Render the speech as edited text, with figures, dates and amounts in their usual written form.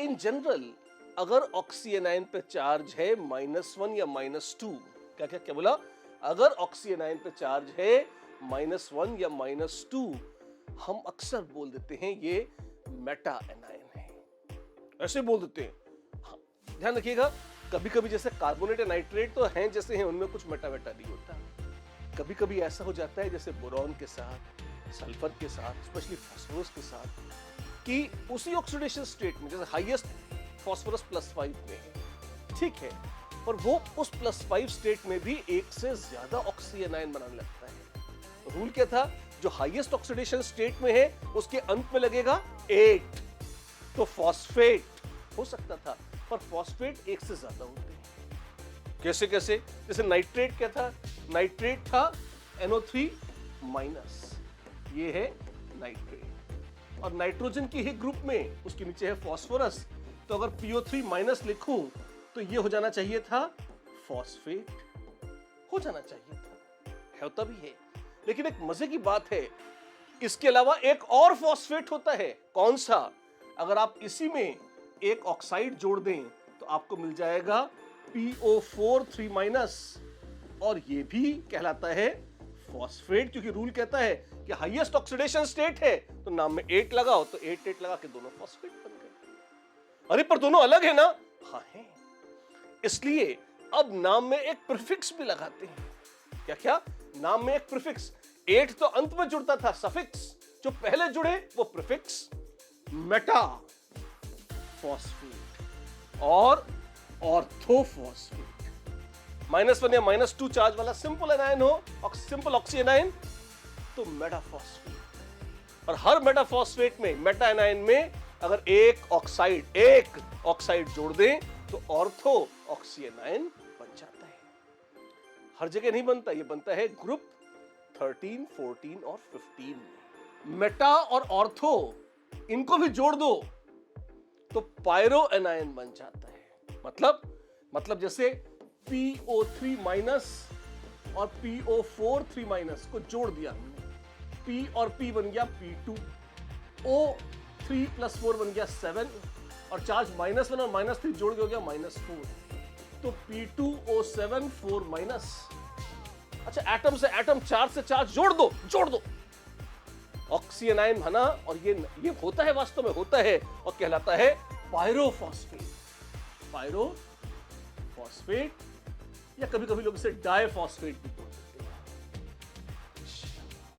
In general अगर ऑक्सीएनाइन पे charge है -1 या -2, क्या क्या क्या बोला, अगर ऑक्सीएनाइन पे चार्ज है -1 या -2, हम अक्सर बोल देते हैं ये मेटा एनायन है, ऐसे बोल देते हैं। हाँ, ध्यान रखिएगा, कभी कभी जैसे कार्बोनेट या नाइट्रेट तो हैं जैसे हैं, उनमें कुछ मेटा मेटा नहीं होता। कभी कभी ऐसा हो जाता है जैसे बोरॉन के साथ, सल्फर के साथ, स्पेशली फास्फोरस के साथ, कि उसी ऑक्सीडेशन स्टेट में जैसे हाईएस्ट फास्फोरस +5 में है, ठीक है, पर वो उस +5 स्टेट में भी एक से ज्यादा ऑक्सीएनाइन बनाने लगता है। रूल क्या था, जो हाईएस्ट ऑक्सीडेशन स्टेट में है उसके अंत में लगेगा 8, तो फॉस्फेट हो सकता था, पर फॉस्फेट एक से ज्यादा होते हैं। कैसे कैसे, जैसे नाइट्रेट क्या था, नाइट्रेट था NO3-, ये है नाइट्रेट, और नाइट्रोजन की ही ग्रुप में उसके नीचे है फास्फोरस, तो अगर PO3- लिखूं तो ये हो जाना चाहिए था फॉस्फेट, हो जाना चाहिए था, होता भी है। लेकिन एक मजे की बात है, इसके अलावा एक और फॉस्फेट होता है, कौन सा, अगर आप इसी में एक ऑक्साइड जोड़ दें तो आपको मिल जाएगा PO4-, और ये भी कहलाता है फॉस्फेट, क्योंकि रूल कहता है कि हाईएस्ट ऑक्सीडेशन स्टेट है तो नाम में 8 लगाओ, तो 8 लगा के दोनों फॉस्फेट बन गए। अरे पर दोनों अलग है ना, हाँ है, इसलिए अब नाम में एक प्रीफिक्स भी लगाते हैं। क्या क्या, नाम में एक प्रीफिक्स, 8 तो अंत में जुड़ता था, सफिक्स, जो पहले जुड़े वो प्रीफिक्स, मेटा फॉस्फेट और ऑर्थोफॉस्फेट। -1 या -2 चार्ज वाला सिंपल एनायन हो, सिंपल ऑक्सीएनाइन, तो मेटाफॉस्फेट। और हर मेटाफॉस्फेट में, मेटा एनायन में अगर एक ऑक्साइड जोड़ दें तो ऑर्थो ऑक्सीएनाइन बन जाता है। हर जगह नहीं बनता, ये बनता है ग्रुप 13, 14 और 15 में। मेटा और ऑर्थो इनको भी जोड़ दो तो पायरो एनायन बन जाता है। मतलब जैसे PO3- और PO4-, को जोड़ दिया हमने, P और P बन गया P2, O3+4 बन गया 7, और चार्ज -1 और -3 जोड़ के हो गया -4, तो P2O7 4-। अच्छा, एटम से एटम, चार्ज से चार्ज जोड़ दो ऑक्सीएनाइन है ना, और ये होता है, वास्तव में होता है और कहलाता है पायरोफॉस्फेट, या कभी कभी लोग इसे डाइफॉस्फेट भी